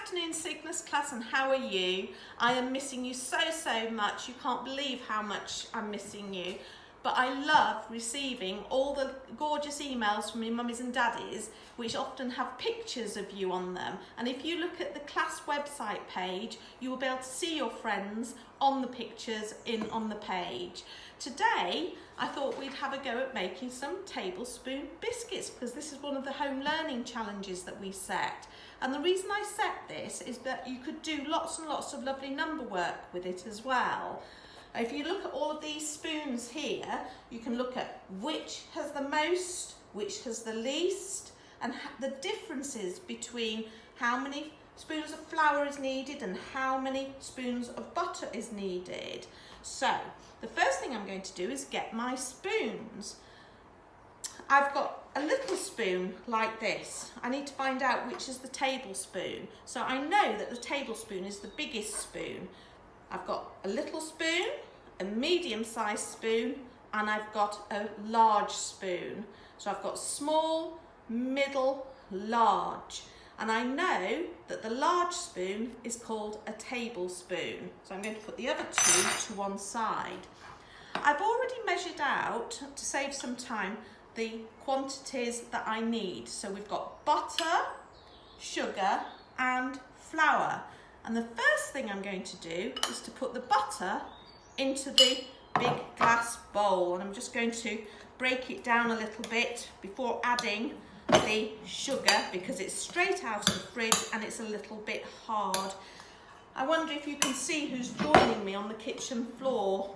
afternoon, Cygnus class, and how are you? I am missing you so much. You can't believe how much I'm missing you. But I love receiving all the gorgeous emails from your mummies and daddies, which often have pictures of you on them. And if you look at the class website page, you will be able to see your friends on the pictures on the page. Today, I thought we'd have a go at making some tablespoon biscuits, because this is one of the home learning challenges that we set. And the reason I set this is that you could do lots and lots of lovely number work with it as well. If you look at all of these spoons here, you can look at which has the most, which has the least, and the differences between how many spoons of flour is needed and how many spoons of butter is needed. So, the first thing I'm going to do is get my spoons. I've got a little spoon like this. I need to find out which is the tablespoon. So I know that the tablespoon is the biggest spoon. I've got a little spoon, a medium-sized spoon, and I've got a large spoon. So I've got small, middle, large. And I know that the large spoon is called a tablespoon. So I'm going to put the other two to one side. I've already measured out, to save some time, the quantities that I need. So we've got butter, sugar, and flour. And the first thing I'm going to do is to put the butter into the big glass bowl. And I'm just going to break it down a little bit before adding the sugar, because it's straight out of the fridge and it's a little bit hard. I wonder if you can see who's joining me on the kitchen floor.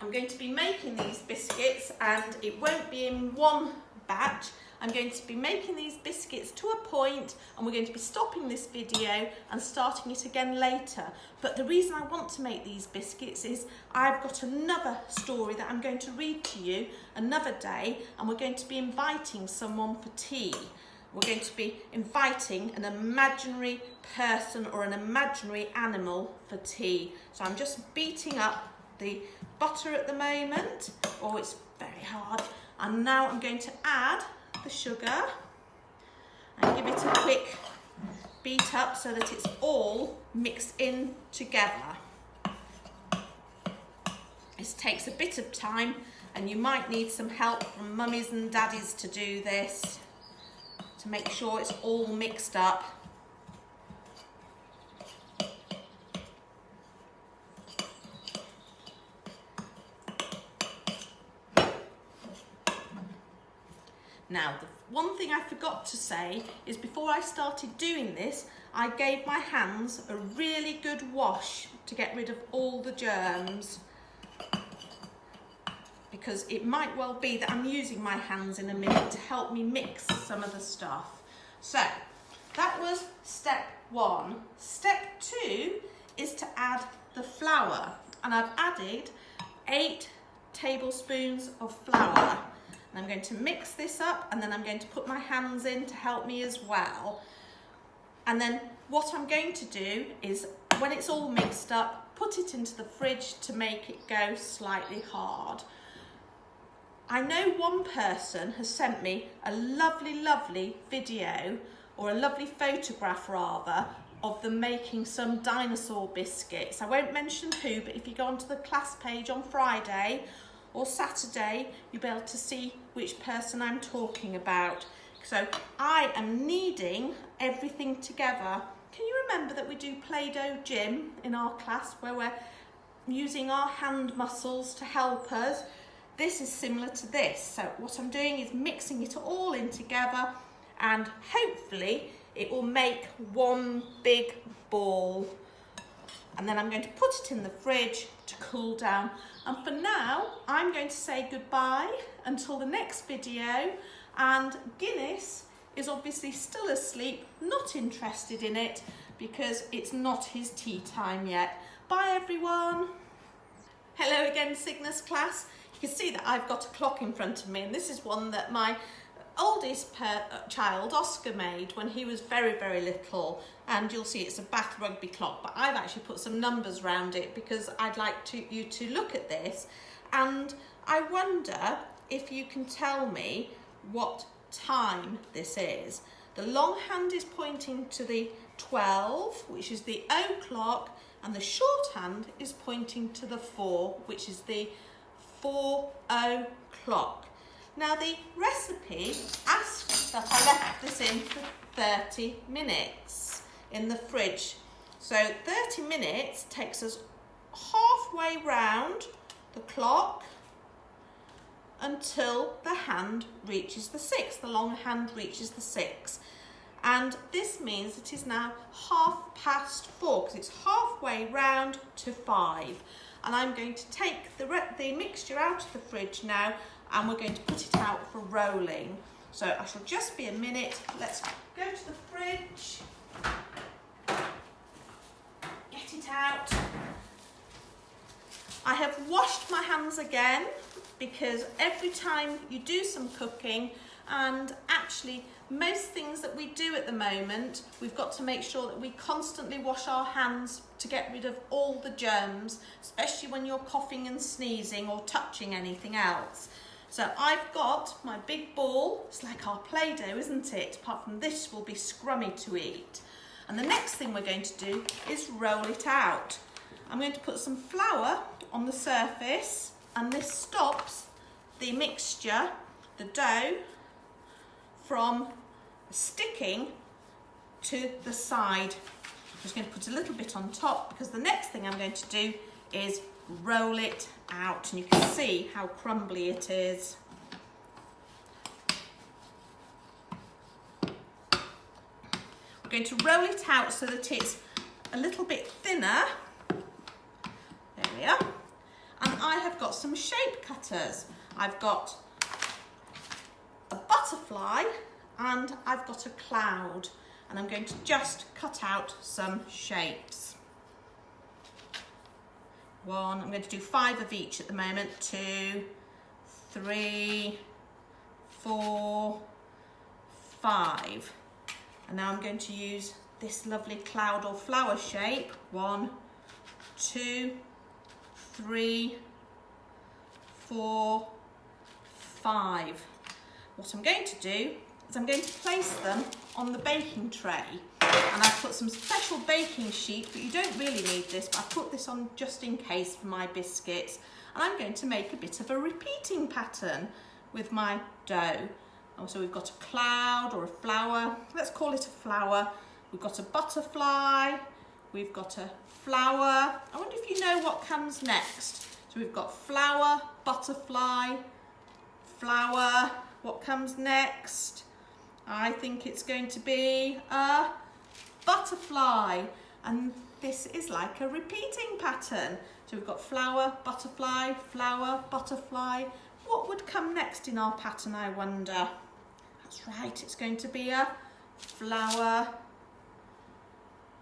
I'm going to be making these biscuits, and it won't be in one batch. I'm going to be making these biscuits to a point, and we're going to be stopping this video and starting it again later. But the reason I want to make these biscuits is I've got another story that I'm going to read to you another day, and we're going to be inviting someone for tea. We're going to be inviting an imaginary person or an imaginary animal for tea. So I'm just beating up the butter at the moment. Oh, it's very hard. And now I'm going to add the sugar and give it a quick beat up so that it's all mixed in together. This takes a bit of time, and you might need some help from mummies and daddies to do this, to make sure it's all mixed up. Now, the one thing I forgot to say is before I started doing this, I gave my hands a really good wash to get rid of all the germs, because it might well be that I'm using my hands in a minute to help me mix some of the stuff. So, that was step one. Step two is to add the flour, and I've added 8 tablespoons of flour. And I'm going to mix this up, and then I'm going to put my hands in to help me as well. And then what I'm going to do is, when it's all mixed up, put it into the fridge to make it go slightly hard. I know one person has sent me a lovely video, or a lovely photograph rather, of them making some dinosaur biscuits. I won't mention who, but if you go onto the class page on Friday or Saturday, you'll be able to see which person I'm talking about. So I am kneading everything together. Can you remember that we do Play-Doh gym in our class, where we're using our hand muscles to help us? This is similar to this. So what I'm doing is mixing it all in together, and hopefully it will make one big ball. And then I'm going to put it in the fridge to cool down. And for now, I'm going to say goodbye until the next video. And Guinness is obviously still asleep, not interested in it, because it's not his tea time yet. Bye, everyone. Hello again, Cygnus class. You can see that I've got a clock in front of me, and this is one that my oldest child, Oscar, made when he was very little, and you'll see it's a Bath rugby clock, but I've actually put some numbers around it because I'd like you to look at this, and I wonder if you can tell me what time this is. The long hand is pointing to the 12, which is the o'clock, and the short hand is pointing to the 4, which is the 4 o'clock. Now the recipe asks that I left this in for 30 minutes in the fridge. So 30 minutes takes us halfway round the clock until the hand reaches the 6, the long hand reaches the 6. And this means it is now 4:30 because it's halfway round to 5. And I'm going to take the mixture out of the fridge now, and we're going to put it out for rolling. So I shall just be a minute. Let's go to the fridge, get it out. I have washed my hands again because every time you do some cooking, and actually most things that we do at the moment, we've got to make sure that we constantly wash our hands to get rid of all the germs, especially when you're coughing and sneezing or touching anything else. So I've got my big ball. It's like our Play-Doh, isn't it? Apart from this will be scrummy to eat. And the next thing we're going to do is roll it out. I'm going to put some flour on the surface, and this stops the mixture, the dough, from sticking to the side. I'm just going to put a little bit on top because the next thing I'm going to do is roll it out, and you can see how crumbly it is. We're going to roll it out so that it's a little bit thinner. There we are. And I have got some shape cutters. I've got a butterfly and I've got a cloud, and I'm going to just cut out some shapes. I'm going to do 5 of each at the moment. 2, 3, 4, 5. And now I'm going to use this lovely cloud or flower shape. 1, 2, 3, 4, 5. What I'm going to do is I'm going to place them on the baking tray, and I've put some special baking sheet, but you don't really need this, but I put this on just in case for my biscuits, and I'm going to make a bit of a repeating pattern with my dough. So we've got a cloud or a flower. Let's call it a flower. We've got a butterfly. We've got a flower. I wonder if you know what comes next. So we've got flower, butterfly, flower. What comes next? I think it's going to be a butterfly. And this is like a repeating pattern. So we've got flower, butterfly, flower, butterfly. What would come next in our pattern, I wonder? That's right, it's going to be a flower,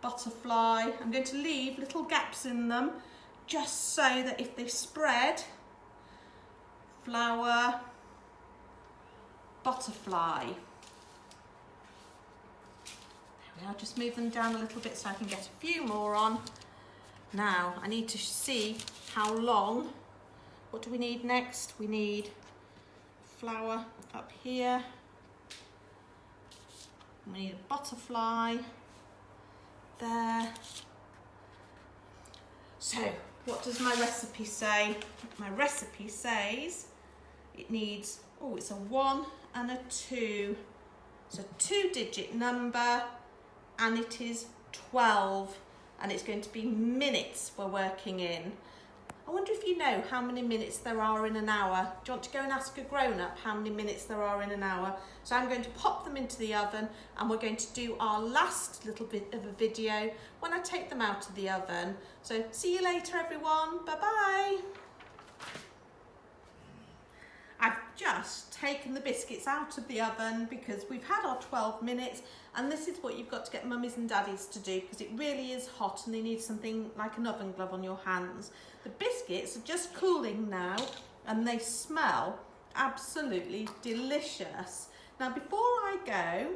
butterfly. I'm going to leave little gaps in them just so that if they spread, flower, butterfly. There we are, just move them down a little bit so I can get a few more on. Now I need to see how long. What do we need next? We need flower up here. We need a butterfly there. So what does my recipe say? My recipe says it needs, oh, it's a 1 and a 2. It's a 2-digit number, and it is 12, and it's going to be minutes we're working in. I wonder if you know how many minutes there are in an hour. Do you want to go and ask a grown-up how many minutes there are in an hour? So I'm going to pop them into the oven, and we're going to do our last little bit of a video when I take them out of the oven. So see you later, everyone. Bye-bye. I've just taken the biscuits out of the oven because we've had our 12 minutes, and this is what you've got to get mummies and daddies to do because it really is hot and they need something like an oven glove on your hands. The biscuits are just cooling now and they smell absolutely delicious. Now before I go,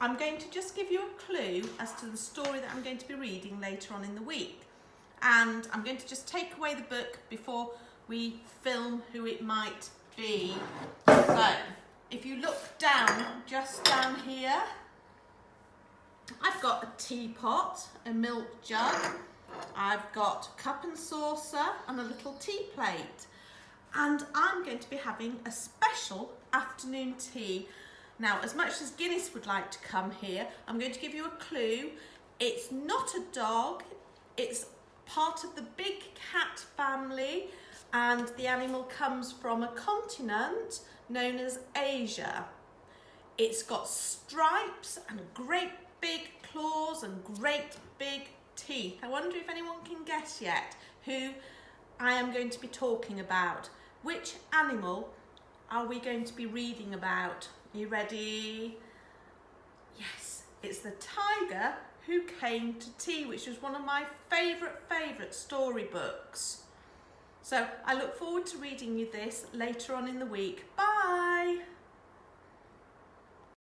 I'm going to just give you a clue as to the story that I'm going to be reading later on in the week. And I'm going to just take away the book before we film who it might be. So, if you you look down, just down here, I've got a teapot, a milk jug, I've got a cup and saucer and a little tea plate. And I'm going to be having a special afternoon tea. Now, as much as Guinness would like to come here, I'm going to give you a clue. It's not a dog, it's part of the big cat family, and the animal comes from a continent known as Asia. It's got stripes and great big claws and great big teeth. I wonder if anyone can guess yet who I am going to be talking about. Which animal are we going to be reading about? Are you ready? Yes, it's the tiger who came to tea, which was one of my favourite storybooks. So I look forward to reading you this later on in the week. Bye!